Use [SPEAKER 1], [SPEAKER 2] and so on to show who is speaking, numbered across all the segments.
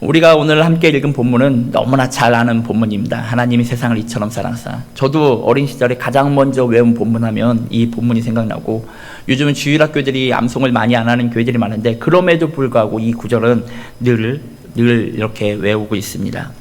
[SPEAKER 1] 우리가 오늘 함께 읽은 본문은 너무나 잘 아는 본문입니다. 하나님이 세상을 이처럼 사랑하사. 저도 어린 시절에 가장 먼저 외운 본문하면 이 본문이 생각나고, 요즘은 주일학교들이 암송을 많이 안 하는 교회들이 많은데 그럼에도 불구하고 이 구절은 늘 이렇게 외우고 있습니다.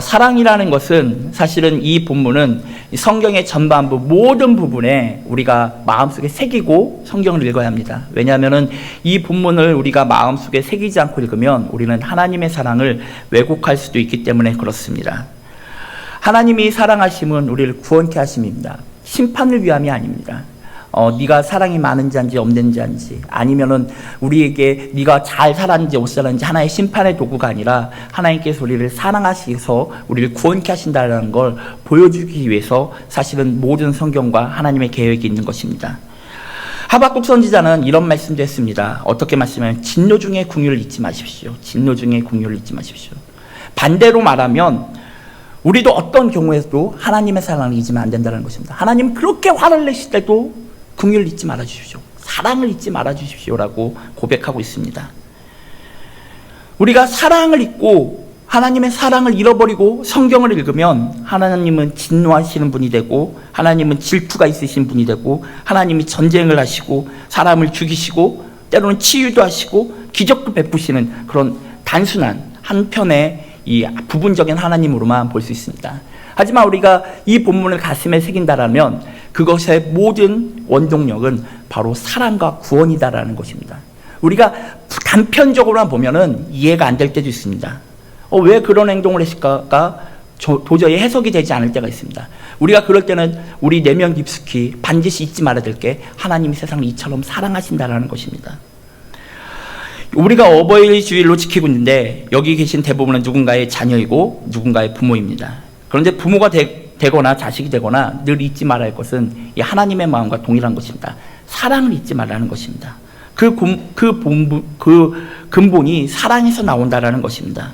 [SPEAKER 1] 사랑이라는 것은 사실은 이 본문은 성경의 전반부 모든 부분에 우리가 마음속에 새기고 성경을 읽어야 합니다. 왜냐하면 이 본문을 우리가 마음속에 새기지 않고 읽으면 우리는 하나님의 사랑을 왜곡할 수도 있기 때문에 그렇습니다. 하나님이 사랑하심은 우리를 구원케 하심입니다. 심판을 위함이 아닙니다. 네가 사랑이 많은지 아닌지 없는지 아닌지, 아니면은 우리에게 네가 잘 살았는지 못 살았는지 하나의 심판의 도구가 아니라 하나님께서 우리를 사랑하셔서 우리를 구원케 하신다는 걸 보여주기 위해서 사실은 모든 성경과 하나님의 계획이 있는 것입니다. 하박국 선지자는 이런 말씀도 했습니다. 어떻게 말씀하면 진노 중에 긍휼을 잊지 마십시오. 진노 중에 긍휼을 잊지 마십시오. 반대로 말하면 우리도 어떤 경우에도 하나님의 사랑을 잊으면 안 된다는 것입니다. 하나님 그렇게 화를 내실 때도 긍휼을 잊지 말아주십시오. 사랑을 잊지 말아주십시오라고 고백하고 있습니다. 우리가 사랑을 잊고 하나님의 사랑을 잃어버리고 성경을 읽으면 하나님은 진노하시는 분이 되고, 하나님은 질투가 있으신 분이 되고, 하나님이 전쟁을 하시고 사람을 죽이시고 때로는 치유도 하시고 기적도 베푸시는 그런 단순한 한편의 이 부분적인 하나님으로만 볼 수 있습니다. 하지만 우리가 이 본문을 가슴에 새긴다라면 그것의 모든 원동력은 바로 사랑과 구원이다라는 것입니다. 우리가 단편적으로만 보면은 이해가 안 될 때도 있습니다. 왜 그런 행동을 했을까가 도저히 해석이 되지 않을 때가 있습니다. 우리가 그럴 때는 우리 내면 깊숙이 반드시 잊지 말아야 될 게 하나님이 세상을 이처럼 사랑하신다라는 것입니다. 우리가 어버이 주일로 지키고 있는데 여기 계신 대부분은 누군가의 자녀이고 누군가의 부모입니다. 그런데 부모가 되거나 자식이 되거나 늘 잊지 말아야 할 것은 이 하나님의 마음과 동일한 것입니다. 사랑을 잊지 말라는 것입니다. 그 근본이 사랑에서 나온다라는 것입니다.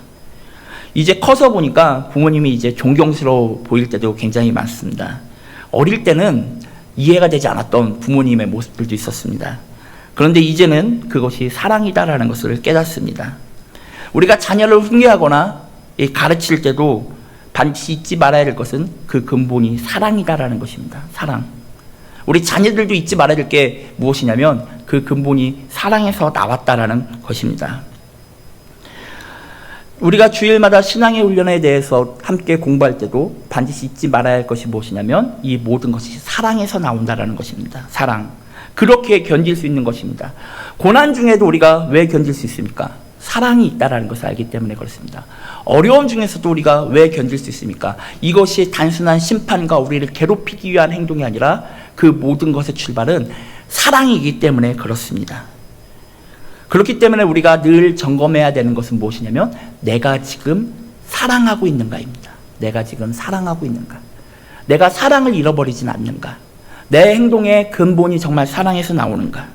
[SPEAKER 1] 이제 커서 보니까 부모님이 이제 존경스러워 보일 때도 굉장히 많습니다. 어릴 때는 이해가 되지 않았던 부모님의 모습들도 있었습니다. 그런데 이제는 그것이 사랑이다라는 것을 깨닫습니다. 우리가 자녀를 훈계하거나 가르칠 때도 반드시 잊지 말아야 될 것은 그 근본이 사랑이다라는 것입니다. 사랑. 우리 자녀들도 잊지 말아야 될 게 무엇이냐면 그 근본이 사랑에서 나왔다라는 것입니다. 우리가 주일마다 신앙의 훈련에 대해서 함께 공부할 때도 반드시 잊지 말아야 할 것이 무엇이냐면 이 모든 것이 사랑에서 나온다라는 것입니다. 사랑. 그렇게 견딜 수 있는 것입니다. 고난 중에도 우리가 왜 견딜 수 있습니까? 사랑이 있다는 것을 알기 때문에 그렇습니다. 어려움 중에서도 우리가 왜 견딜 수 있습니까? 이것이 단순한 심판과 우리를 괴롭히기 위한 행동이 아니라 그 모든 것의 출발은 사랑이기 때문에 그렇습니다. 그렇기 때문에 우리가 늘 점검해야 되는 것은 무엇이냐면 내가 지금 사랑하고 있는가입니다. 내가 지금 사랑하고 있는가? 내가 사랑을 잃어버리진 않는가? 내 행동의 근본이 정말 사랑에서 나오는가?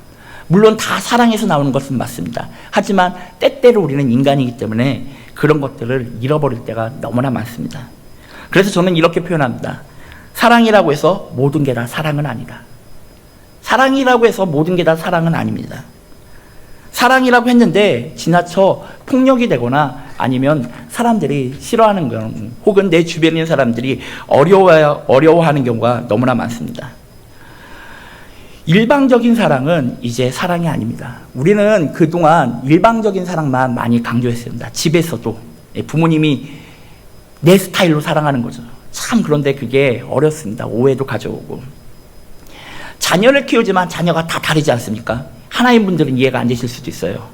[SPEAKER 1] 물론 다 사랑에서 나오는 것은 맞습니다. 하지만 때때로 우리는 인간이기 때문에 그런 것들을 잃어버릴 때가 너무나 많습니다. 그래서 저는 이렇게 표현합니다. 사랑이라고 해서 모든 게 다 사랑은 아니다. 사랑이라고 해서 모든 게 다 사랑은 아닙니다. 사랑이라고 했는데 지나쳐 폭력이 되거나 아니면 사람들이 싫어하는 경우, 혹은 내 주변에 있는 사람들이 어려워하는 경우가 너무나 많습니다. 일방적인 사랑은 이제 사랑이 아닙니다. 우리는 그동안 일방적인 사랑만 많이 강조했습니다. 집에서도 부모님이 내 스타일로 사랑하는 거죠. 참 그런데 그게 어렵습니다. 오해도 가져오고. 자녀를 키우지만 자녀가 다 다르지 않습니까? 하나인 분들은 이해가 안 되실 수도 있어요.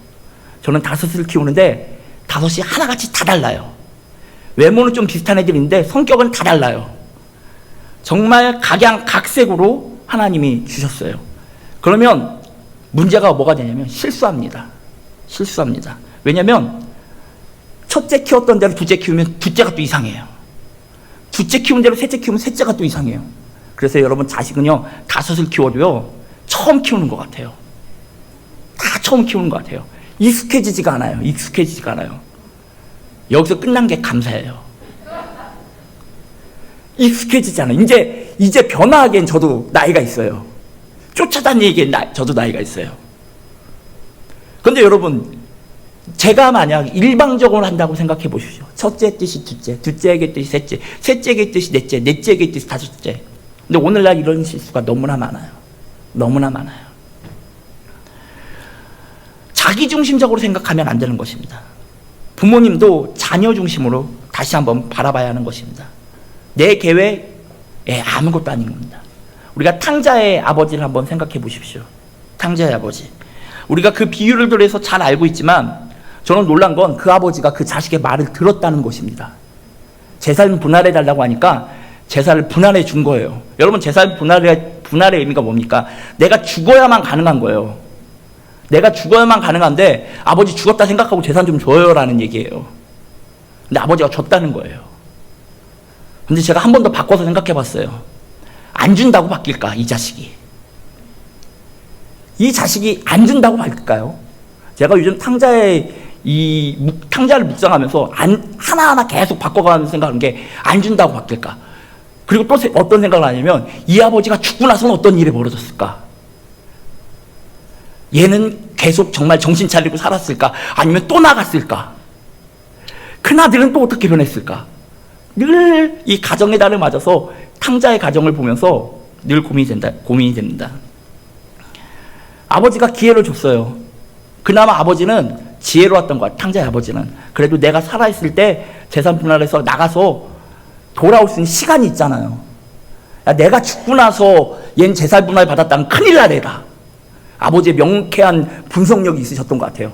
[SPEAKER 1] 저는 5을 키우는데 5이 하나같이 다 달라요. 외모는 좀 비슷한 애들인데 성격은 다 달라요. 정말 각양각색으로 하나님이 주셨어요. 그러면 문제가 뭐가 되냐면 실수합니다. 왜냐하면 첫째 키웠던 대로 둘째 키우면 둘째가 또 이상해요. 둘째 키운 대로 셋째 키우면 셋째가 또 이상해요. 그래서 여러분 자식은요 5을 키워도요 처음 키우는 것 같아요. 다 처음 키우는 것 같아요. 익숙해지지가 않아요. 여기서 끝난 게 감사해요. 익숙해지지 않아요. 이제 변화하기엔 저도 나이가 있어요. 쫓아다니기엔 저도 나이가 있어요. 그런데 여러분 제가 만약 일방적으로 한다고 생각해 보십시오. 첫째 뜻이 둘째, 둘째에게 뜻이 셋째, 셋째에게 뜻이 넷째, 넷째에게 뜻이 다섯째. 근데 오늘날 이런 실수가 너무나 많아요. 너무나 많아요. 자기중심적으로 생각하면 안 되는 것입니다. 부모님도 자녀 중심으로 다시 한번 바라봐야 하는 것입니다. 내 계획, 아무것도 아닌 겁니다. 우리가 탕자의 아버지를 한번 생각해 보십시오. 탕자의 아버지. 우리가 그 비유를 들어서 잘 알고 있지만 저는 놀란 건 그 아버지가 그 자식의 말을 들었다는 것입니다. 재산 분할해 달라고 하니까 재산을 분할해 준 거예요. 여러분, 재산 분할의 의미가 뭡니까? 내가 죽어야만 가능한 거예요. 내가 죽어야만 가능한데 아버지 죽었다 생각하고 재산 좀 줘요 라는 얘기예요. 근데 아버지가 줬다는 거예요. 근데 제가 한 번 더 바꿔서 생각해 봤어요. 안 준다고 바뀔까, 이 자식이? 이 자식이 안 준다고 바뀔까요? 제가 요즘 탕자를 묵상하면서 하나하나 계속 바꿔가면서 생각하는 게 안 준다고 바뀔까? 그리고 또 어떤 생각을 하냐면 이 아버지가 죽고 나서는 어떤 일이 벌어졌을까? 얘는 계속 정말 정신 차리고 살았을까? 아니면 또 나갔을까? 큰아들은 또 어떻게 변했을까? 늘 이 가정의 달을 맞아서 탕자의 가정을 보면서 늘 고민이 됩니다. 아버지가 기회를 줬어요. 그나마 아버지는 지혜로웠던 것 같아요. 탕자의 아버지는. 그래도 내가 살아있을 때 재산 분할해서 나가서 돌아올 수 있는 시간이 있잖아요. 야, 내가 죽고 나서 얜 재산 분할 받았다면 큰일 날 애다. 아버지의 명쾌한 분석력이 있으셨던 것 같아요.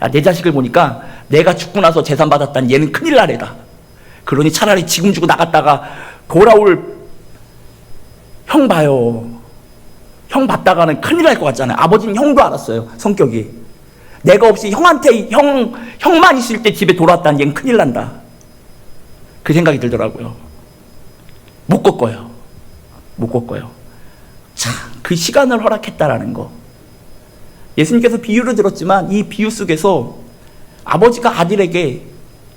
[SPEAKER 1] 야, 내 자식을 보니까 내가 죽고 나서 재산 받았다는 얘는 큰일 날 애다. 그러니 차라리 지금 주고 나갔다가 돌아올 형 봐요. 형 봤다가는 큰일 날 것 같잖아요. 아버지는 형도 알았어요. 성격이. 내가 없이 형만 있을 때 집에 돌아왔다는 얘는 큰일 난다. 그 생각이 들더라고요. 못 꺾어요. 못 꺾어요. 자, 그 시간을 허락했다라는 거. 예수님께서 비유를 들었지만 이 비유 속에서 아버지가 아들에게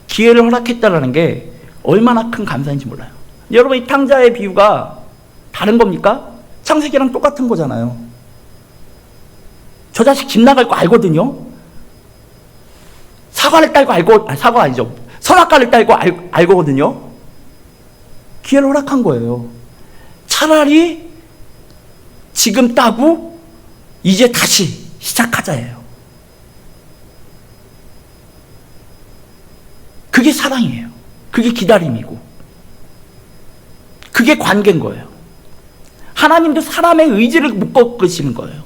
[SPEAKER 1] 기회를 허락했다라는 게 얼마나 큰 감사인지 몰라요. 여러분, 이 탕자의 비유가 다른 겁니까? 창세기랑 똑같은 거잖아요. 저 자식 집 나갈 거 알거든요. 사과를 딸 거 알고, 사과 아니죠. 선악과를 딸 거 알거든요. 기회를 허락한 거예요. 차라리 지금 따고 이제 다시 시작하자예요. 그게 사랑이에요. 그게 기다림이고 그게 관계인 거예요. 하나님도 사람의 의지를 못 꺾으시는 거예요.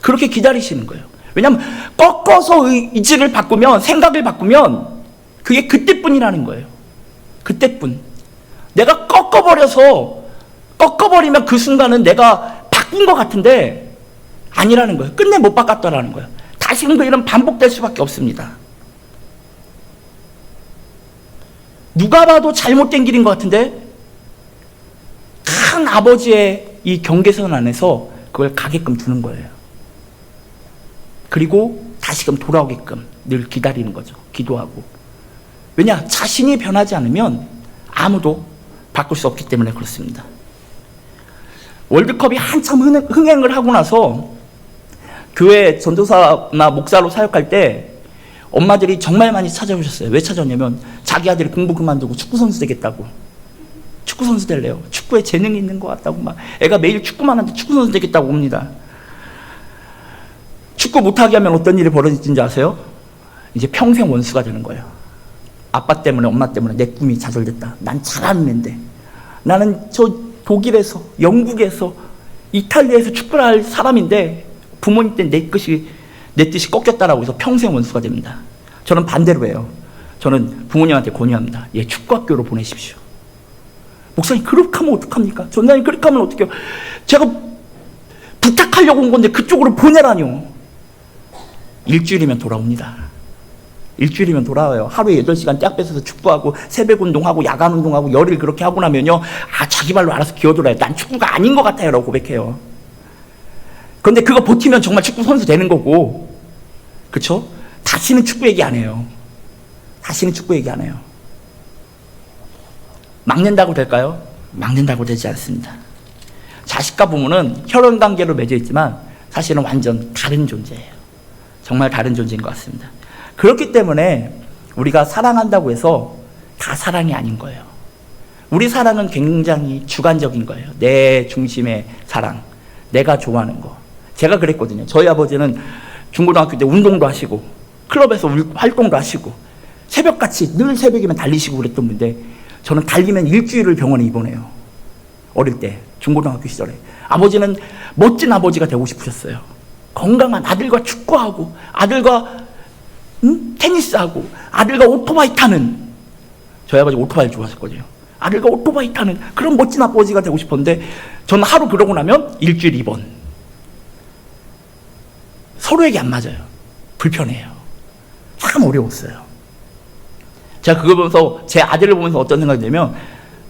[SPEAKER 1] 그렇게 기다리시는 거예요. 왜냐하면 꺾어서 의지를 바꾸면, 생각을 바꾸면 그게 그때뿐이라는 거예요. 그때뿐. 내가 꺾어버리면 그 순간은 내가 바꾼 것 같은데 아니라는 거예요. 끝내 못 바꿨다라는 거예요. 다시금도 이런 반복될 수밖에 없습니다. 누가 봐도 잘못된 길인 것 같은데 큰 아버지의 이 경계선 안에서 그걸 가게끔 두는 거예요. 그리고 다시금 돌아오게끔 늘 기다리는 거죠. 기도하고. 왜냐? 자신이 변하지 않으면 아무도 바꿀 수 없기 때문에 그렇습니다. 월드컵이 한참 흥행을 하고 나서 교회 전도사나 목사로 사역할 때 엄마들이 정말 많이 찾아오셨어요. 왜 찾아오냐면 자기 아들이 공부 그만두고 축구선수 되겠다고. 축구선수 될래요. 축구에 재능이 있는 것 같다고 막. 애가 매일 축구만 하는데 축구선수 되겠다고 옵니다. 축구 못하게 하면 어떤 일이 벌어지는지 아세요? 이제 평생 원수가 되는 거예요. 아빠 때문에 엄마 때문에 내 꿈이 좌절됐다. 난 잘하는 애인데. 나는 저 독일에서 영국에서 이탈리아에서 축구를 할 사람인데 부모님 때문에 내 뜻이 꺾였다라고 해서 평생 원수가 됩니다. 저는 반대로 해요. 저는 부모님한테 권유합니다. 예, 축구학교로 보내십시오. 목사님 그렇게 하면 어떡합니까? 전사님 그렇게 하면 어떡해요? 제가 부탁하려고 온 건데 그쪽으로 보내라뇨. 일주일이면 돌아옵니다. 일주일이면 돌아와요. 하루에 8시간 떼학 뺏어서 축구하고 새벽 운동하고 야간 운동하고 열일 그렇게 하고 나면요. 자기 발로 알아서 기어돌아요. 난 축구가 아닌 것 같아요 라고 고백해요. 그런데 그거 버티면 정말 축구 선수 되는 거고, 그쵸? 다시는 축구 얘기 안 해요. 다시는 축구 얘기 안 해요. 막는다고 될까요? 막는다고 되지 않습니다. 자식과 부모는 혈연 관계로 맺어 있지만 사실은 완전 다른 존재예요. 정말 다른 존재인 것 같습니다. 그렇기 때문에 우리가 사랑한다고 해서 다 사랑이 아닌 거예요. 우리 사랑은 굉장히 주관적인 거예요. 내 중심의 사랑, 내가 좋아하는 거. 제가 그랬거든요. 저희 아버지는 중고등학교 때 운동도 하시고 클럽에서 활동도 하시고 새벽같이 늘 새벽이면 달리시고 그랬던 분인데 저는 달리면 일주일을 병원에 입원해요. 어릴 때 중고등학교 시절에. 아버지는 멋진 아버지가 되고 싶으셨어요. 건강한 아들과 축구하고 아들과 테니스하고 아들과 오토바이 타는, 저희 아버지 오토바이를 좋아하셨거든요. 아들과 오토바이 타는 그런 멋진 아버지가 되고 싶었는데 저는 하루 그러고 나면 일주일 입원. 서로에게 안 맞아요. 불편해요. 참 어려웠어요. 제가 그걸 보면서 제 아들을 보면서 어떤 생각이 들냐면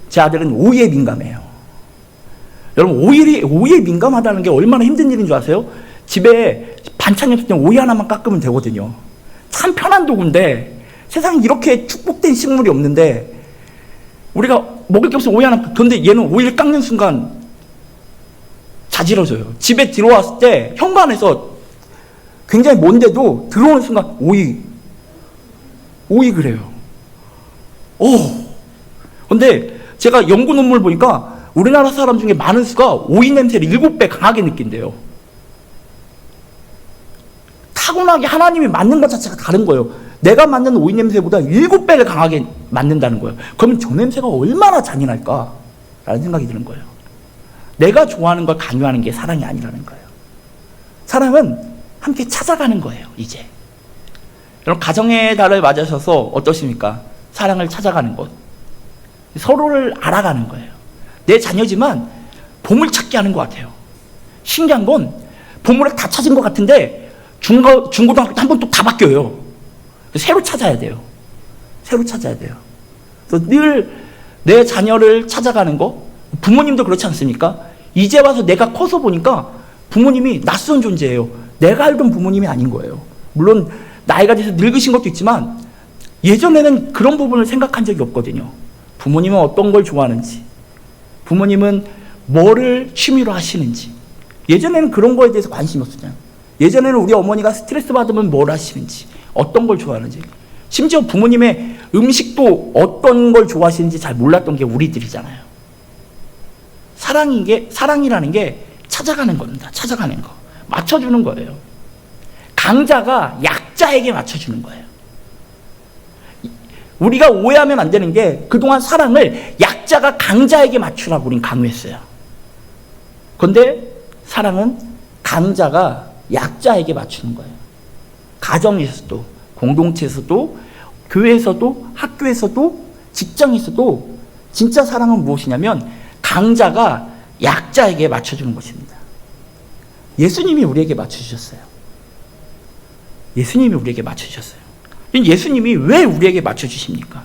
[SPEAKER 1] 제 아들은 오이에 민감해요. 여러분 오이에 민감하다는 게 얼마나 힘든 일인 줄 아세요? 집에 반찬이 없을 때 오이 하나만 깎으면 되거든요. 참 편한 도구인데 세상에 이렇게 축복된 식물이 없는데 우리가 먹을 게 없으면 오이 하나, 그런데 얘는 오이를 깎는 순간 자지러져요. 집에 들어왔을 때 현관에서 굉장히 먼데도 들어오는 순간 오이 그래요. 근데 제가 연구 논문을 보니까 우리나라 사람 중에 많은 수가 오이 냄새를 7배 강하게 느낀대요. 타고나게 하나님이 맡는 것 자체가 다른 거예요. 내가 맡는 오이 냄새보다 7배를 강하게 맡는다는 거예요. 그러면 저 냄새가 얼마나 잔인할까? 라는 생각이 드는 거예요. 내가 좋아하는 걸 강요하는 게 사랑이 아니라는 거예요. 사랑은 함께 찾아가는 거예요, 이제. 여러분, 가정의 달을 맞으셔서 어떠십니까? 사랑을 찾아가는 것. 서로를 알아가는 거예요. 내 자녀지만 보물찾기 하는 것 같아요. 신기한 건 보물을 다 찾은 것 같은데 중고등학교 때 한 번 또 다 바뀌어요. 새로 찾아야 돼요. 새로 찾아야 돼요. 그래서 늘 내 자녀를 찾아가는 거. 부모님도 그렇지 않습니까? 이제 와서 내가 커서 보니까 부모님이 낯선 존재예요. 내가 알던 부모님이 아닌 거예요. 물론 나이가 돼서 늙으신 것도 있지만 예전에는 그런 부분을 생각한 적이 없거든요. 부모님은 어떤 걸 좋아하는지, 부모님은 뭐를 취미로 하시는지, 예전에는 그런 거에 대해서 관심이 없었잖아요. 예전에는 우리 어머니가 스트레스 받으면 뭘 하시는지, 어떤 걸 좋아하는지, 심지어 부모님의 음식도 어떤 걸 좋아하시는지 잘 몰랐던 게 우리들이잖아요. 사랑이라는 게 찾아가는 겁니다. 찾아가는 거. 맞춰주는 거예요. 강자가 약자에게 맞춰주는 거예요. 우리가 오해하면 안 되는 게 그동안 사랑을 약자가 강자에게 맞추라고 우린 강요했어요. 그런데 사랑은 강자가 약자에게 맞추는 거예요. 가정에서도, 공동체에서도, 교회에서도, 학교에서도, 직장에서도 진짜 사랑은 무엇이냐면 강자가 약자에게 맞춰주는 것입니다. 예수님이 우리에게 맞춰주셨어요. 예수님이 우리에게 맞춰주셨어요. 예수님이 왜 우리에게 맞춰주십니까?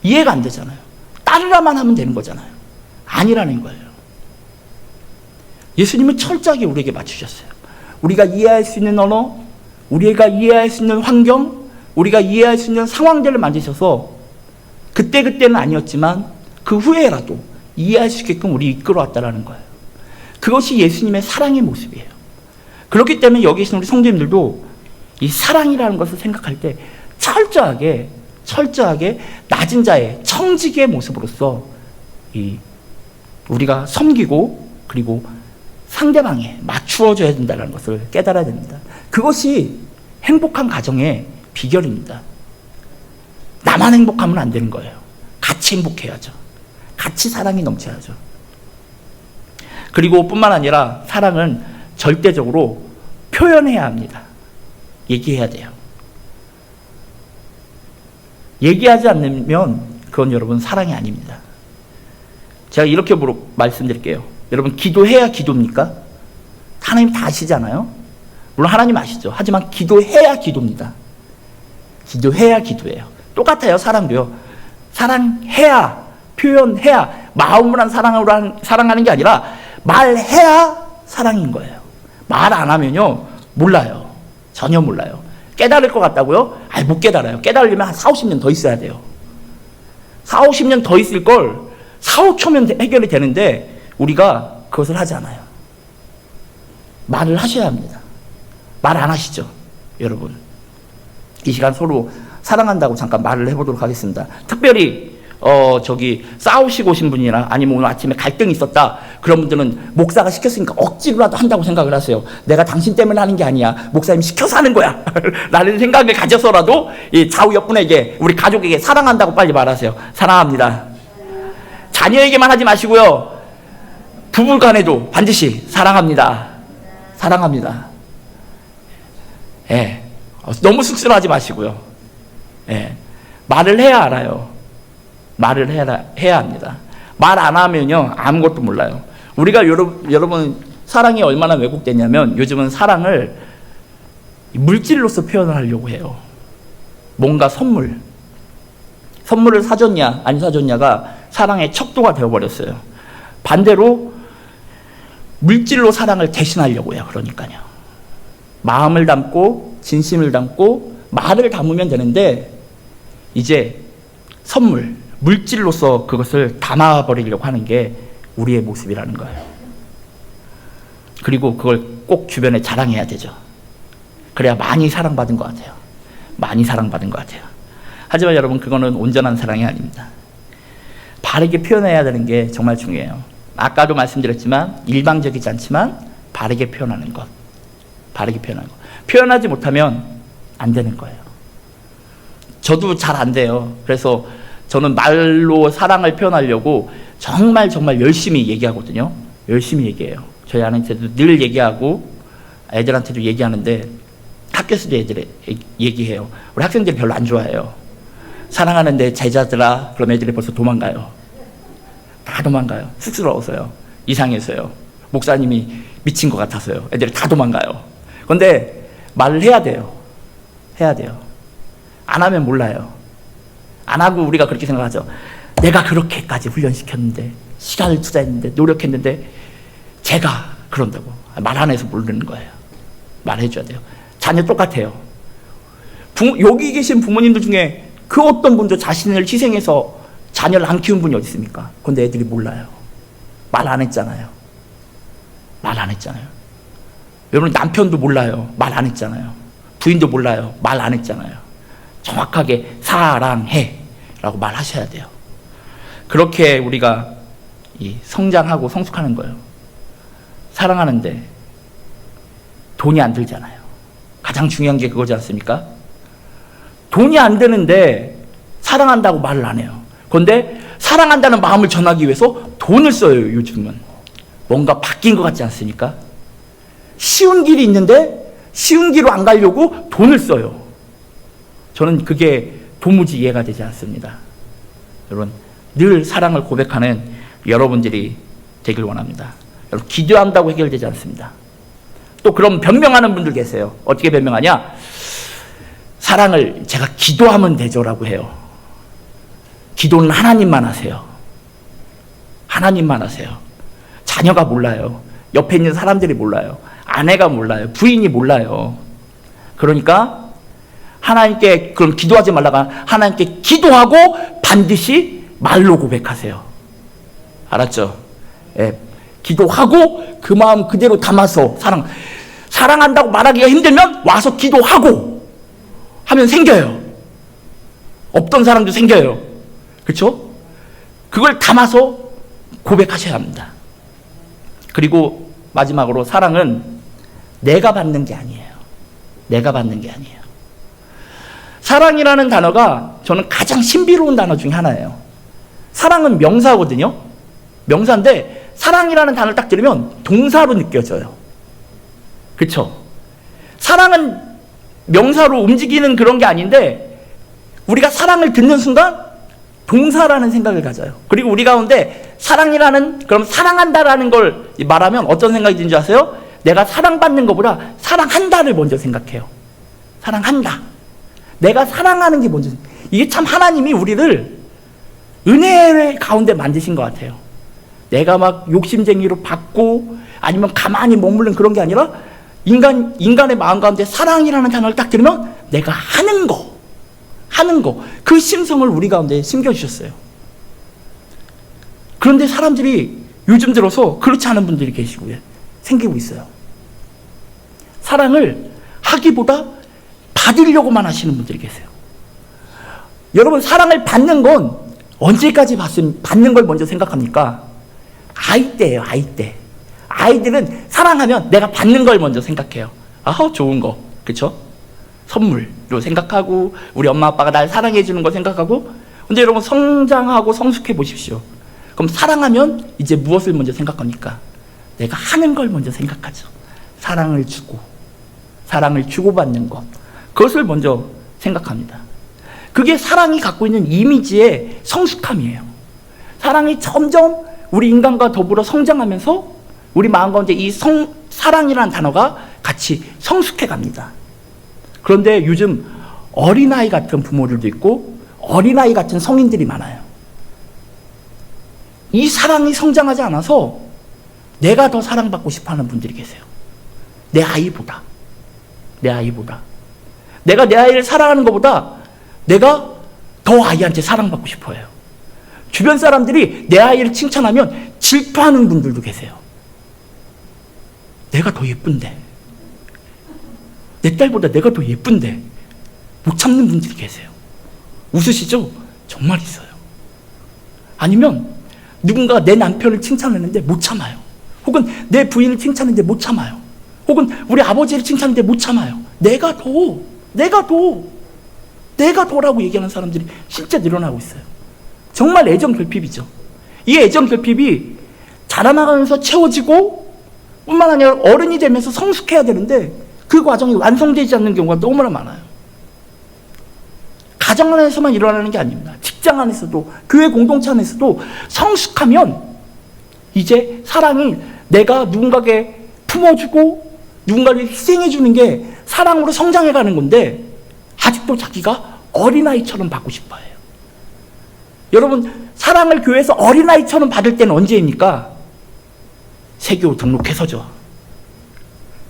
[SPEAKER 1] 이해가 안 되잖아요. 따르라만 하면 되는 거잖아요. 아니라는 거예요. 예수님은 철저하게 우리에게 맞추셨어요. 우리가 이해할 수 있는 언어, 우리가 이해할 수 있는 환경, 우리가 이해할 수 있는 상황들을 만드셔서 그때는 아니었지만 그 후에라도 이해할 수 있게끔 우리 이끌어왔다라는 거예요. 그것이 예수님의 사랑의 모습이에요. 그렇기 때문에 여기 계신 우리 성도님들도 이 사랑이라는 것을 생각할 때 철저하게 낮은 자의 청지기의 모습으로서 우리가 섬기고 그리고 상대방에 맞추어줘야 된다는 것을 깨달아야 됩니다. 그것이 행복한 가정의 비결입니다. 나만 행복하면 안 되는 거예요. 같이 행복해야죠. 같이 사랑이 넘쳐야죠. 그리고 뿐만 아니라 사랑은 절대적으로 표현해야 합니다. 얘기해야 돼요. 얘기하지 않으면 그건 여러분 사랑이 아닙니다. 제가 이렇게 말씀드릴게요. 여러분, 기도해야 기도입니까? 하나님 다 아시잖아요. 물론 하나님 아시죠. 하지만 기도해야 기도입니다. 기도해야 기도예요. 똑같아요. 사랑도요. 사랑해야, 표현해야, 마음으로 한 사랑으로 사랑하는 게 아니라 말해야 사랑인 거예요. 말 안 하면요, 몰라요. 전혀 몰라요. 깨달을 것 같다고요? 아니, 못 깨달아요. 깨달으려면 한 4, 50년 더 있어야 돼요. 4, 50년 더 있을 걸 4, 5초면 해결이 되는데 우리가 그것을 하지 않아요. 말을 하셔야 합니다. 말 안 하시죠? 여러분. 이 시간 서로 사랑한다고 잠깐 말을 해보도록 하겠습니다. 특별히 싸우시고 오신 분이나 아니면 오늘 아침에 갈등이 있었다, 그런 분들은 목사가 시켰으니까 억지로라도 한다고 생각을 하세요. 내가 당신 때문에 하는 게 아니야, 목사님이 시켜서 하는 거야 라는 생각을 가져서라도 이 좌우 옆분에게, 우리 가족에게 사랑한다고 빨리 말하세요. 사랑합니다. 자녀에게만 하지 마시고요, 부부간에도 반드시 사랑합니다. 사랑합니다. 예. 너무 쑥스러워하지 마시고요. 예. 말을 해야 알아요. 말을 해야 합니다. 말 안 하면요, 아무것도 몰라요. 우리가 여러분, 사랑이 얼마나 왜곡됐냐면, 요즘은 사랑을 물질로서 표현을 하려고 해요. 뭔가 선물을 사줬냐 안 사줬냐가 사랑의 척도가 되어버렸어요. 반대로 물질로 사랑을 대신하려고 해요. 그러니까요, 마음을 담고 진심을 담고 말을 담으면 되는데, 이제 물질로서 그것을 담아버리려고 하는 게 우리의 모습이라는 거예요. 그리고 그걸 꼭 주변에 자랑해야 되죠. 그래야 많이 사랑받은 것 같아요. 많이 사랑받은 것 같아요. 하지만 여러분, 그거는 온전한 사랑이 아닙니다. 바르게 표현해야 되는 게 정말 중요해요. 아까도 말씀드렸지만, 일방적이지 않지만 바르게 표현하는 것. 바르게 표현하는 것. 표현하지 못하면 안 되는 거예요. 저도 잘 안 돼요. 그래서 저는 말로 사랑을 표현하려고 정말 열심히 얘기하거든요. 열심히 얘기해요. 저희 아내한테도 늘 얘기하고 애들한테도 얘기하는데, 학교에서도 애들이 얘기해요. 우리 학생들이 별로 안 좋아해요. 사랑하는데 제자들아, 그럼 애들이 벌써 도망가요. 다 도망가요. 쑥스러워서요. 이상해서요. 목사님이 미친 것 같아서요. 애들이 다 도망가요. 그런데 말을 해야 돼요. 해야 돼요. 안 하면 몰라요. 안 하고 우리가 그렇게 생각하죠. 내가 그렇게까지 훈련시켰는데, 시간을 투자했는데, 노력했는데 제가 그런다고. 말 안 해서 모르는 거예요. 말해줘야 돼요. 자녀 똑같아요. 여기 계신 부모님들 중에 그 어떤 분도 자신을 희생해서 자녀를 안 키운 분이 어디 있습니까? 그런데 애들이 몰라요. 말 안 했잖아요. 말 안 했잖아요. 여러분, 남편도 몰라요. 말 안 했잖아요. 부인도 몰라요. 말 안 했잖아요. 정확하게 사랑해 라고 말하셔야 돼요. 그렇게 우리가 성장하고 성숙하는 거예요. 사랑하는데 돈이 안 들잖아요. 가장 중요한 게 그거지 않습니까? 돈이 안 드는데 사랑한다고 말을 안 해요. 그런데 사랑한다는 마음을 전하기 위해서 돈을 써요. 요즘은 뭔가 바뀐 것 같지 않습니까? 쉬운 길이 있는데 쉬운 길로 안 가려고 돈을 써요. 저는 그게 도무지 이해가 되지 않습니다. 여러분, 늘 사랑을 고백하는 여러분들이 되길 원합니다. 여러분, 기도한다고 해결되지 않습니다. 또 그런 변명하는 분들 계세요. 어떻게 변명하냐? 사랑을 제가 기도하면 되죠라고 해요. 기도는 하나님만 하세요. 하나님만 하세요. 자녀가 몰라요. 옆에 있는 사람들이 몰라요. 아내가 몰라요. 부인이 몰라요. 그러니까 하나님께 그럼 기도하지 말라가, 하나님께 기도하고 반드시 말로 고백하세요. 알았죠? 예. 기도하고 그 마음 그대로 담아서 사랑한다고 말하기가 힘들면 와서 기도하고 하면 생겨요. 없던 사람도 생겨요. 그렇죠? 그걸 담아서 고백하셔야 합니다. 그리고 마지막으로, 사랑은 내가 받는 게 아니에요. 내가 받는 게 아니에요. 사랑이라는 단어가 저는 가장 신비로운 단어 중에 하나예요. 사랑은 명사거든요. 명사인데 사랑이라는 단어를 딱 들으면 동사로 느껴져요. 그렇죠? 사랑은 명사로 움직이는 그런 게 아닌데, 우리가 사랑을 듣는 순간 동사라는 생각을 가져요. 그리고 우리 가운데 사랑이라는, 그럼 사랑한다라는 걸 말하면 어떤 생각이 드는 줄 아세요? 내가 사랑받는 것보다 사랑한다를 먼저 생각해요. 사랑한다. 내가 사랑하는 게 먼저. 이게 참 하나님이 우리를 은혜 가운데 만드신 것 같아요. 내가 막 욕심쟁이로 받고 아니면 가만히 머무른 그런 게 아니라, 인간의 마음 가운데 사랑이라는 단어를 딱 들으면 내가 하는 거, 그 심성을 우리 가운데 심겨주셨어요. 그런데 사람들이 요즘 들어서 그렇지 않은 분들이 생기고 있어요. 사랑을 하기보다 받으려고만 하시는 분들이 계세요. 여러분, 사랑을 받는 건 언제까지 받는 걸 먼저 생각합니까? 아이 때예요, 아이 때. 아이들은 사랑하면 내가 받는 걸 먼저 생각해요. 아, 좋은 거, 그쵸? 선물로 생각하고, 우리 엄마 아빠가 날 사랑해 주는 거 생각하고. 근데 여러분, 성장하고 성숙해 보십시오. 그럼 사랑하면 이제 무엇을 먼저 생각합니까? 내가 하는 걸 먼저 생각하죠. 사랑을 주고, 사랑을 주고받는 것, 그것을 먼저 생각합니다. 그게 사랑이 갖고 있는 이미지의 성숙함이에요. 사랑이 점점 우리 인간과 더불어 성장하면서 우리 마음 가운데 이 사랑이라는 단어가 같이 성숙해 갑니다. 그런데 요즘 어린아이 같은 부모들도 있고 어린아이 같은 성인들이 많아요. 이 사랑이 성장하지 않아서 내가 더 사랑받고 싶어하는 분들이 계세요. 내 아이보다. 내가 내 아이를 사랑하는 것보다 내가 더 아이한테 사랑받고 싶어요. 주변 사람들이 내 아이를 칭찬하면 질투하는 분들도 계세요. 내가 더 예쁜데, 내 딸보다 내가 더 예쁜데 못 참는 분들이 계세요. 웃으시죠? 정말 있어요. 아니면 누군가 내 남편을 칭찬했는데 못 참아요. 혹은 내 부인을 칭찬했는데 못 참아요. 혹은 우리 아버지를 칭찬했는데 못 참아요. 내가 더라고 얘기하는 사람들이 실제 늘어나고 있어요. 정말 애정 결핍이죠. 이 애정 결핍이 자라나가면서 채워지고 뿐만 아니라 어른이 되면서 성숙해야 되는데 그 과정이 완성되지 않는 경우가 너무나 많아요. 가정 안에서만 일어나는 게 아닙니다. 직장 안에서도, 교회 공동체 안에서도 성숙하면 이제 사랑이 내가 누군가에게 품어주고 누군가를 희생해주는 게 사랑으로 성장해가는 건데 아직도 자기가 어린아이처럼 받고 싶어해요. 여러분, 사랑을 교회에서 어린아이처럼 받을 때는 언제입니까? 세교 등록해서죠.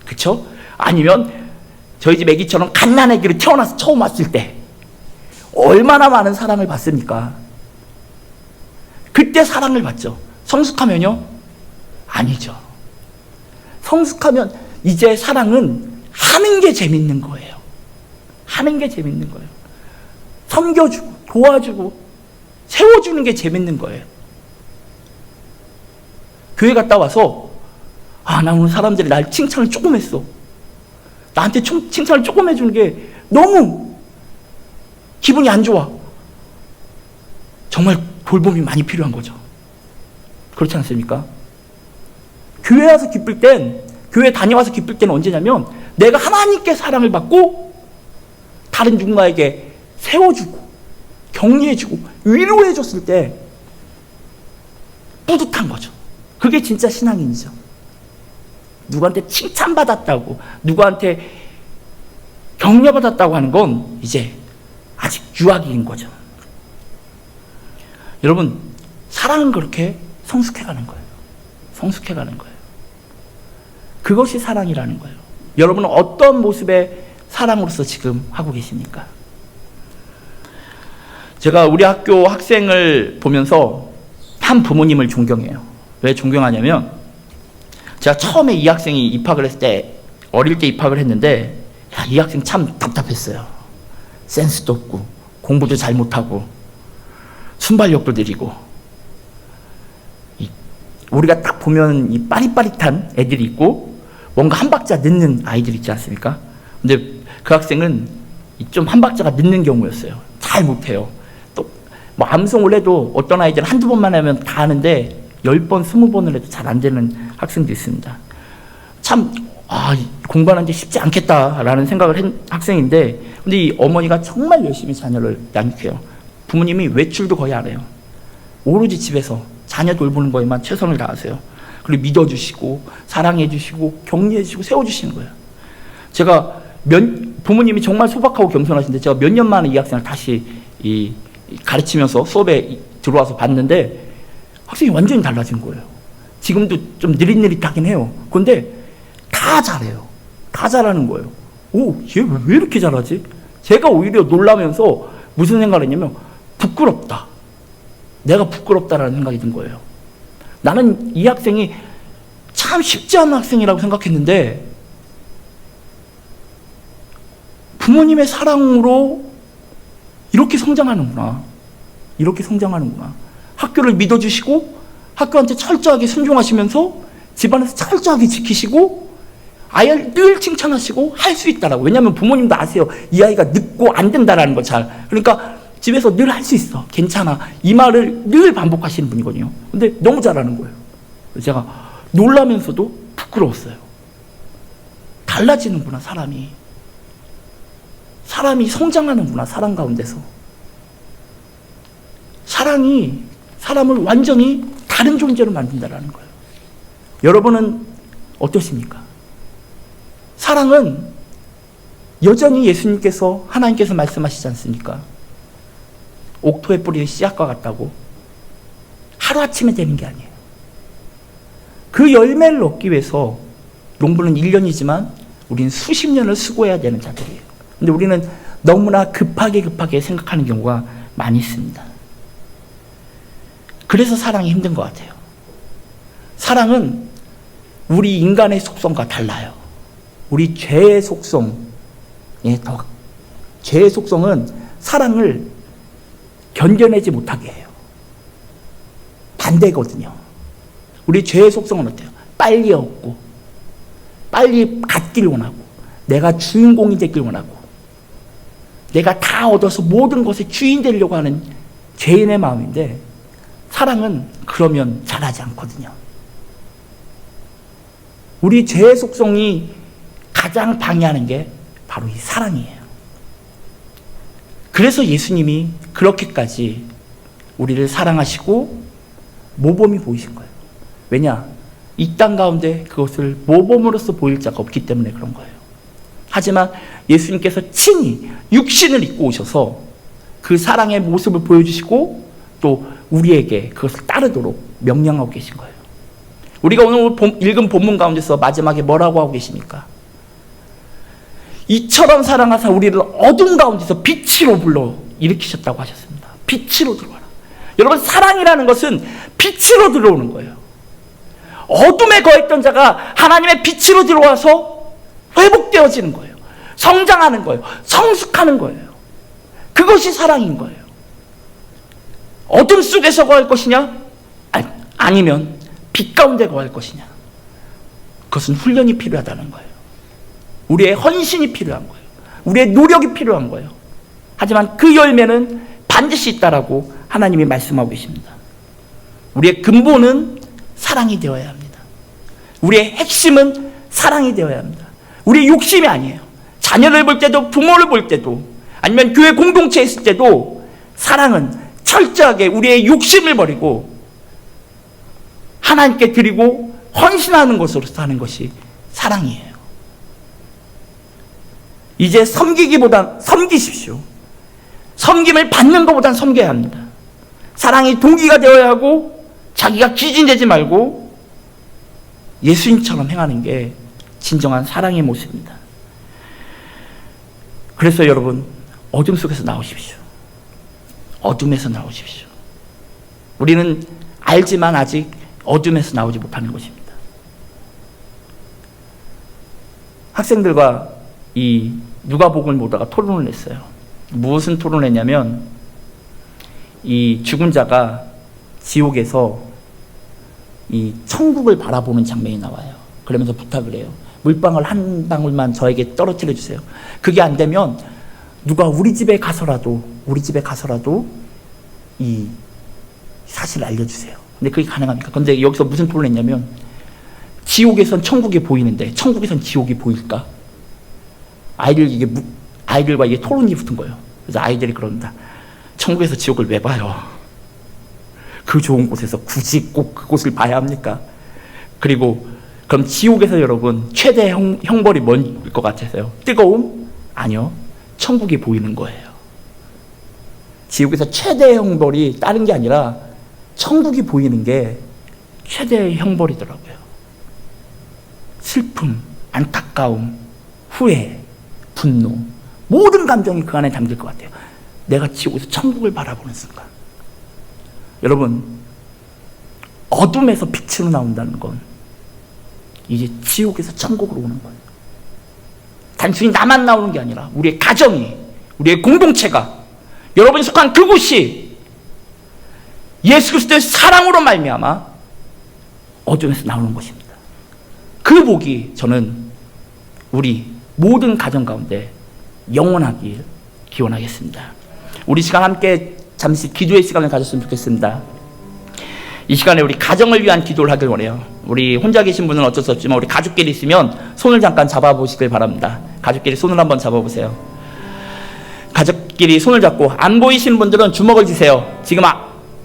[SPEAKER 1] 그쵸? 아니면 저희 집 애기처럼 갓난아기로 태어나서 처음 왔을 때 얼마나 많은 사랑을 받습니까? 그때 사랑을 받죠. 성숙하면요? 아니죠. 성숙하면 이제 사랑은 하는 게 재밌는 거예요. 하는 게 재밌는 거예요. 섬겨주고 도와주고 세워주는 게 재밌는 거예요. 교회 갔다 와서 나 오늘 사람들이 날 칭찬을 조금 했어. 나한테 칭찬을 조금 해주는 게 너무 기분이 안 좋아. 정말 돌봄이 많이 필요한 거죠. 그렇지 않습니까? 교회 와서 기쁠 땐, 교회 다녀와서 기쁠 때는 언제냐면 내가 하나님께 사랑을 받고 다른 누군가에게 세워주고 격려해주고 위로해줬을 때 뿌듯한 거죠. 그게 진짜 신앙인이죠. 누구한테 칭찬받았다고, 누구한테 격려받았다고 하는 건 이제 아직 유아기인 거죠. 여러분, 사랑은 그렇게 성숙해가는 거예요. 성숙해가는 거예요. 그것이 사랑이라는 거예요. 여러분은 어떤 모습의 사랑으로서 지금 하고 계십니까? 제가 우리 학교 학생을 보면서 한 부모님을 존경해요. 왜 존경하냐면 제가 처음에 이 학생이 입학을 했을 때, 어릴 때 입학을 했는데 이 학생 참 답답했어요. 센스도 없고 공부도 잘 못하고 순발력도 느리고, 우리가 딱 보면 이 빠릿빠릿한 애들이 있고 뭔가 한 박자 늦는 아이들 있지 않습니까? 근데 그 학생은 좀 한 박자가 늦는 경우였어요. 잘 못해요. 또 뭐 암송을 해도 어떤 아이들은 한두 번만 하면 다 하는데 10번, 20번을 해도 잘 안 되는 학생도 있습니다. 참 공부하는 게 쉽지 않겠다라는 생각을 한 학생인데, 근데 이 어머니가 정말 열심히 자녀를 양육해요. 부모님이 외출도 거의 안 해요. 오로지 집에서 자녀 돌보는 거에만 최선을 다하세요. 그리고 믿어주시고 사랑해주시고 격려해주시고 세워주시는 거예요. 제가 부모님이 정말 소박하고 겸손하신데 제가 몇 년 만에 이 학생을 다시 가르치면서 수업에 들어와서 봤는데 학생이 완전히 달라진 거예요. 지금도 좀 느릿느릿하긴 해요. 그런데 다 잘해요. 다 잘하는 거예요. 얘 왜 이렇게 잘하지? 제가 오히려 놀라면서 무슨 생각을 했냐면 부끄럽다. 내가 부끄럽다라는 생각이 든 거예요. 나는 이 학생이 참 쉽지 않은 학생이라고 생각했는데 부모님의 사랑으로 이렇게 성장하는구나. 이렇게 성장하는구나. 학교를 믿어주시고 학교한테 철저하게 순종하시면서 집안에서 철저하게 지키시고 아이를 늘 칭찬하시고 할 수 있다라고. 왜냐하면 부모님도 아세요. 이 아이가 늦고 안 된다라는 거 잘. 그러니까 집에서 늘 할 수 있어. 괜찮아. 이 말을 늘 반복하시는 분이거든요. 근데 너무 잘하는 거예요. 그래서 제가 놀라면서도 부끄러웠어요. 달라지는구나, 사람이. 사람이 성장하는구나, 사랑 가운데서. 사랑이 사람을 완전히 다른 존재로 만든다는 거예요. 여러분은 어떠십니까? 사랑은 여전히 예수님께서, 하나님께서 말씀하시지 않습니까? 옥토에 뿌리는 씨앗과 같다고. 하루아침에 되는 게 아니에요. 그 열매를 얻기 위해서 농부는 1년이지만 우리는 수십 년을 수고해야 되는 자들이에요. 근데 우리는 너무나 급하게 생각하는 경우가 많이 있습니다. 그래서 사랑이 힘든 것 같아요. 사랑은 우리 인간의 속성과 달라요. 우리 죄의 속성은 사랑을 견뎌내지 못하게 해요. 반대거든요. 우리 죄의 속성은 어때요? 빨리 얻고, 빨리 갖기를 원하고, 내가 주인공이 되길 원하고, 내가 다 얻어서 모든 것의 주인 되려고 하는 죄인의 마음인데, 사랑은 그러면 잘하지 않거든요. 우리 죄의 속성이 가장 방해하는 게 바로 이 사랑이에요. 그래서 예수님이 그렇게까지 우리를 사랑하시고 모범이 보이신 거예요. 왜냐? 이 땅 가운데 그것을 모범으로서 보일 자가 없기 때문에 그런 거예요. 하지만 예수님께서 친히 육신을 입고 오셔서 그 사랑의 모습을 보여주시고 또 우리에게 그것을 따르도록 명령하고 계신 거예요. 우리가 오늘 읽은 본문 가운데서 마지막에 뭐라고 하고 계십니까? 이처럼 사랑하사 우리를 어둠 가운데서 빛으로 불러 일으키셨다고 하셨습니다. 빛으로 들어와라. 여러분, 사랑이라는 것은 빛으로 들어오는 거예요. 어둠에 거했던 자가 하나님의 빛으로 들어와서 회복되어지는 거예요. 성장하는 거예요. 성숙하는 거예요. 그것이 사랑인 거예요. 어둠 속에서 거할 것이냐? 아니면 빛 가운데 거할 것이냐? 그것은 훈련이 필요하다는 거예요. 우리의 헌신이 필요한 거예요. 우리의 노력이 필요한 거예요. 하지만 그 열매는 반드시 있다라고 하나님이 말씀하고 계십니다. 우리의 근본은 사랑이 되어야 합니다. 우리의 핵심은 사랑이 되어야 합니다. 우리의 욕심이 아니에요. 자녀를 볼 때도, 부모를 볼 때도, 아니면 교회 공동체에 있을 때도 사랑은 철저하게 우리의 욕심을 버리고 하나님께 드리고 헌신하는 것으로 사는 것이 사랑이에요. 이제 섬기기보다 섬기십시오. 섬김을 받는 것보단 섬겨야 합니다. 사랑이 동기가 되어야 하고 자기가 기진되지 말고 예수님처럼 행하는 게 진정한 사랑의 모습입니다. 그래서 여러분, 어둠 속에서 나오십시오. 어둠에서 나오십시오. 우리는 알지만 아직 어둠에서 나오지 못하는 것입니다. 학생들과 이 누가복음을 보다가 토론을 했어요. 무슨 토론을 했냐면 이 죽은 자가 지옥에서 이 천국을 바라보는 장면이 나와요. 그러면서 부탁을 해요. 물방울 한 방울만 저에게 떨어뜨려 주세요. 그게 안 되면 누가 우리 집에 가서라도 이 사실을 알려주세요. 근데 그게 가능합니까? 근데 여기서 무슨 토론을 했냐면 지옥에선 천국이 보이는데 천국에선 지옥이 보일까? 아이들과 이게 토론이 붙은 거예요. 그래서 아이들이 그런다. 천국에서 지옥을 왜 봐요? 그 좋은 곳에서 굳이 꼭 그곳을 봐야 합니까? 그리고 그럼 지옥에서 여러분 최대 형벌이 뭔일 것 같으세요? 뜨거움? 아니요. 천국이 보이는 거예요. 지옥에서 최대의 형벌이 다른 게 아니라 천국이 보이는 게 최대의 형벌이더라고요. 슬픔, 안타까움, 후회, 분노, 모든 감정이 그 안에 담길 것 같아요. 내가 지옥에서 천국을 바라보는 순간. 여러분, 어둠에서 빛으로 나온다는 건 이제 지옥에서 천국으로 오는 거예요. 단순히 나만 나오는 게 아니라 우리의 가정이, 우리의 공동체가, 여러분이 속한 그곳이 예수 그리스도의 사랑으로 말미암아 어둠에서 나오는 것입니다. 그 복이 저는 우리 모든 가정 가운데 영원하길 기원하겠습니다. 우리 시간 함께 잠시 기도의 시간을 가졌으면 좋겠습니다. 이 시간에 우리 가정을 위한 기도를 하길 원해요. 우리 혼자 계신 분은 어쩔 수 없지만 우리 가족끼리 있으면 손을 잠깐 잡아보시길 바랍니다. 가족끼리 손을 한번 잡아보세요. 가족끼리 손을 잡고, 안 보이시는 분들은 주먹을 쥐세요. 지금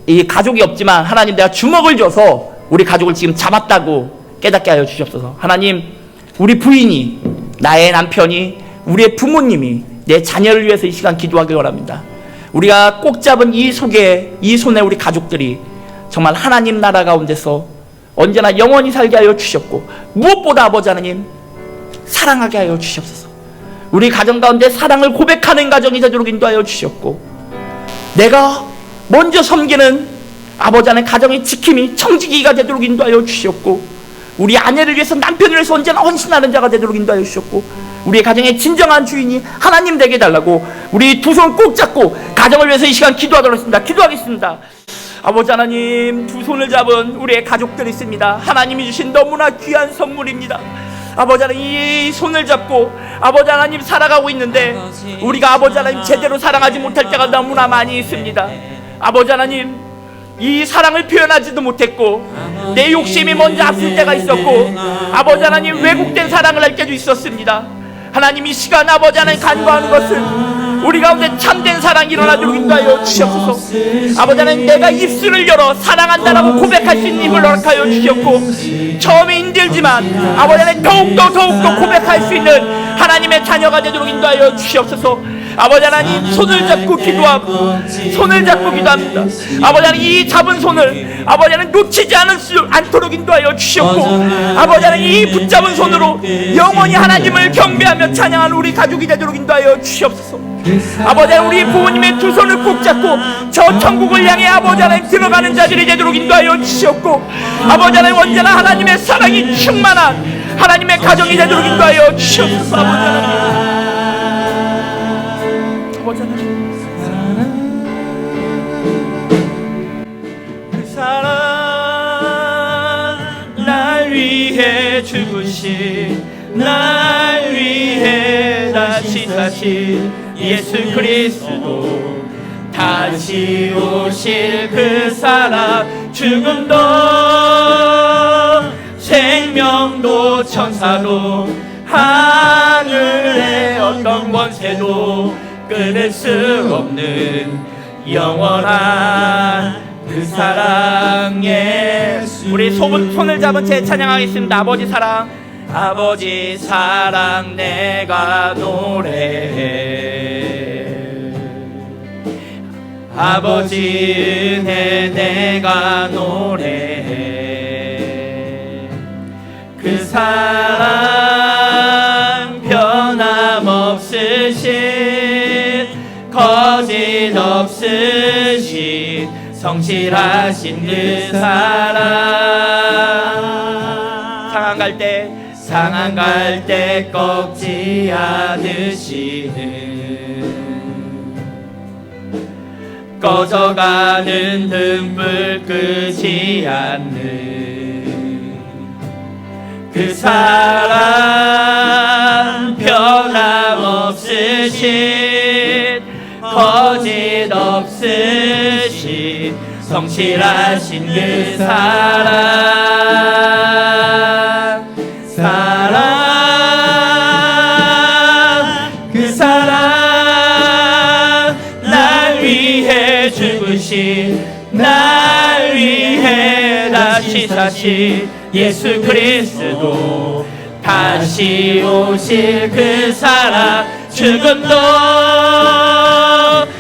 [SPEAKER 1] 이 가족이 없지만 하나님, 내가 주먹을 쥐어서 우리 가족을 지금 잡았다고 깨닫게 하여 주시옵소서. 하나님, 우리 부인이, 나의 남편이, 우리의 부모님이, 내 자녀를 위해서 이 시간 기도하길 원합니다. 우리가 꼭 잡은 이 손에 우리 가족들이 정말 하나님 나라 가운데서 언제나 영원히 살게 하여 주셨고, 무엇보다 아버지 하나님 사랑하게 하여 주시옵소서. 우리 가정 가운데 사랑을 고백하는 가정이 되도록 인도하여 주셨고, 내가 먼저 섬기는 아버지 하나님 가정의 지킴이, 청지기가 되도록 인도하여 주셨고, 우리 아내를 위해서, 남편을 위해서 언제나 헌신하는 자가 되도록 인도하여 주셨고, 우리의 가정의 진정한 주인이 하나님 되게 해달라고 우리 두 손 꼭 잡고 가정을 위해서 이 시간 기도하도록 하겠습니다. 기도하겠습니다. 아버지 하나님, 두 손을 잡은 우리의 가족들이 있습니다. 하나님이 주신 너무나 귀한 선물입니다. 아버지 하나님, 이 손을 잡고 아버지 하나님 살아가고 있는데 우리가 아버지 하나님 제대로 사랑하지 못할 때가 너무나 많이 있습니다. 아버지 하나님, 이 사랑을 표현하지도 못했고 내 욕심이 먼저 앞설 때가 있었고, 아버지 하나님 왜곡된 사랑을 할 때도 있었습니다. 하나님, 이 시간 아버지 하나님 간구하는 것은 우리 가운데 참된 사랑이 일어나도록 인도하여 주시옵소서. 아버지 하나님, 내가 입술을 열어 사랑한다라고 고백할 수 있는 힘을 허락하여 주셨고, 처음에 힘들지만 아버지 하나님 더욱더 고백할 수 있는 하나님의 자녀가 되도록 인도하여 주시옵소서. 아버지 하나님, 손을 잡고 기도합니다. 아버지 하나님, 이 잡은 손을 아버지 하나님 놓치지 않도록 인도하여 주시옵고, 아버지 하나님, 이 붙잡은 손으로 영원히 하나님을 경배하며 찬양하는 우리 가족이 되도록 인도하여 주시옵소서. 아버지 하나님, 우리 부모님의 두 손을 꼭 잡고 저 천국을 향해 아버지 하나님 들어가는 자들이 되도록 인도하여 주시옵고, 아버지 하나님, 언제나 하나님의 사랑이 충만한 하나님의 가정이 되도록 인도하여 주시옵소서. 아버지 하나님, 그 사랑, 날 위해 죽으신, 날 위해 다시 사신 예수 그리스도, 다시 오실 그 사랑, 죽음도 생명도 천사도 하늘의 어떤 권세도 끊을 수 없는 영원한 그 사랑 예수. 우리 손을 잡은 채 찬양하겠습니다. 아버지 사랑, 아버지 사랑 내가 노래해, 아버지 은혜 내가 노래해. 그 사랑 변함없으신, 거짓 없으신, 성실하신 그 사랑. 상한 갈 때 꺾지 않으시는, 꺼져가는 등불 끄지 않는 그 사랑 변함없으신, 거짓 없으신, 성실하신 그 사랑. 그 사랑, 날 위해 죽으신, 날 위해 다시 사신 예수 그리스도, 다시 오실 그 사랑, 죽음도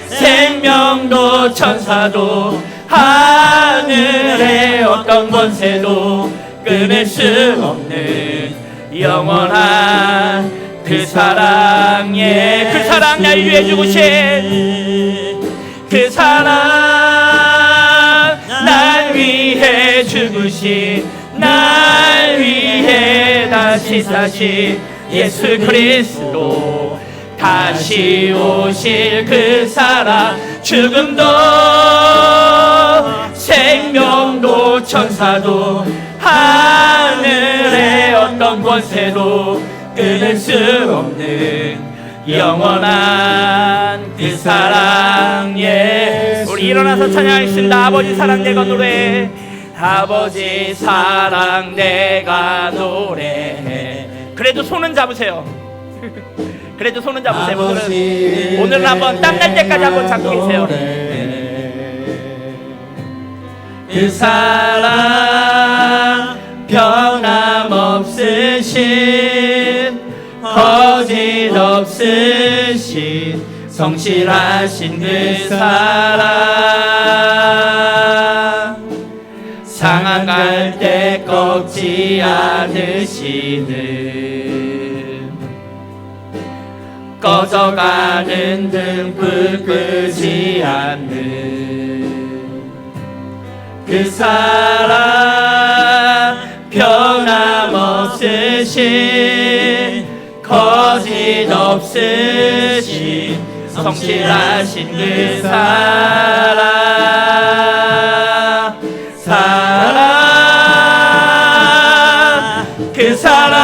[SPEAKER 1] 생명도 천사도 하늘의 어떤 권세도 끊을 수 없는 영원한 그 사랑에, 그 사랑, 날 위해 죽으신 그 사랑, 날 위해 죽으신, 날 위해 다시 사신 예수 그리스도 다시 오실 그 사랑 죽음도 생명도 천사도 하늘의 어떤 권세도 끊을 수 없는 영원한 그 사랑 예수. 우리 일어나서 찬양하겠습니다. 아버지 사랑 내가 노래해. 아버지 사랑 내가 노래해. 그래도 손은 잡으세요. 그래도 손은 잡으세요. 오늘은 한번 땀날 때까지 한번 잡고 계세요. 그 사랑 변함없으신 거짓 없으신 성실하신 그 사랑 상한 때 꺾지 않으시는 꺼져가는 등불 끄지 않는 그 사랑 변함없으신 거짓 없으신 성실하신 그 사랑 그 사랑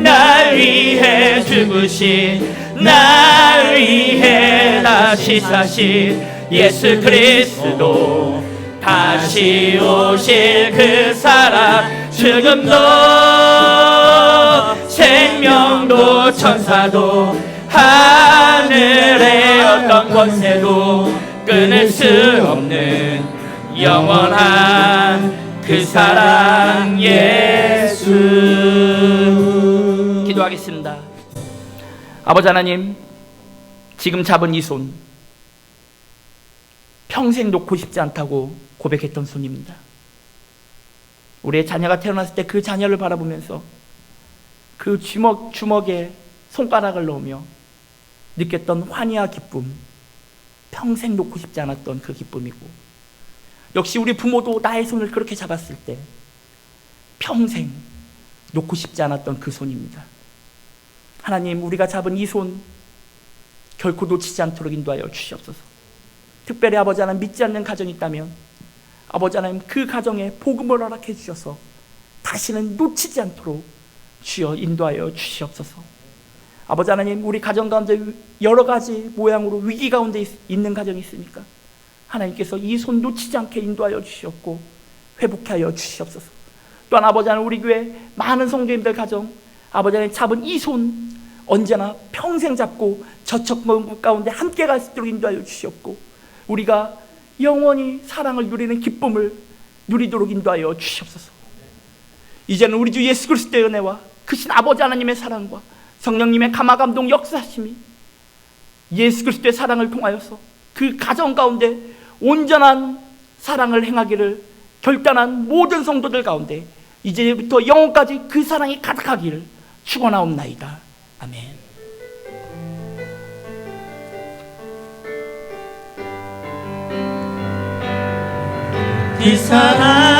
[SPEAKER 1] 날 위해 죽으신 날 위해 다시 사신 예수 그리스도 다시 오실 그 사랑 죽음도 생명도 천사도 하늘의 어떤 권세도 끊을 수 없는 영원한 그 사랑 예수. 기도하겠습니다. 아버지 하나님, 지금 잡은 이 손 평생 놓고 싶지 않다고 고백했던 손입니다. 우리의 자녀가 태어났을 때 그 자녀를 바라보면서 그 주먹에 손가락을 넣으며 느꼈던 환희와 기쁨, 평생 놓고 싶지 않았던 그 기쁨이고, 역시 우리 부모도 나의 손을 그렇게 잡았을 때 평생 놓고 싶지 않았던 그 손입니다. 하나님, 우리가 잡은 이 손 결코 놓치지 않도록 인도하여 주시옵소서. 특별히 아버지 하나님, 믿지 않는 가정이 있다면 아버지 하나님, 그 가정에 복음을 허락해 주셔서 다시는 놓치지 않도록 주여 인도하여 주시옵소서. 아버지 하나님, 우리 가정 가운데 여러 가지 모양으로 위기 가운데 있는 가정이 있으니까 하나님께서 이 손 놓치지 않게 인도하여 주시옵고 회복하여 주시옵소서. 또한 아버지 하나님, 우리 교회 많은 성도님들 가정 아버지 하나님 잡은 이 손 언제나 평생 잡고 저척먼 가운데 함께 갈 수 있도록 인도하여 주시옵고 우리가 영원히 사랑을 누리는 기쁨을 누리도록 인도하여 주시옵소서. 이제는 우리 주 예수 그리스도의 은혜와 크신 아버지 하나님의 사랑과 성령님의 감화감동 역사하심이 예수 그리스도의 사랑을 통하여서 그 가정 가운데 온전한 사랑을 행하기를 결단한 모든 성도들 가운데 이제부터 영원까지 그 사랑이 가득하기를 축원하옵나이다. 아멘. 이 사랑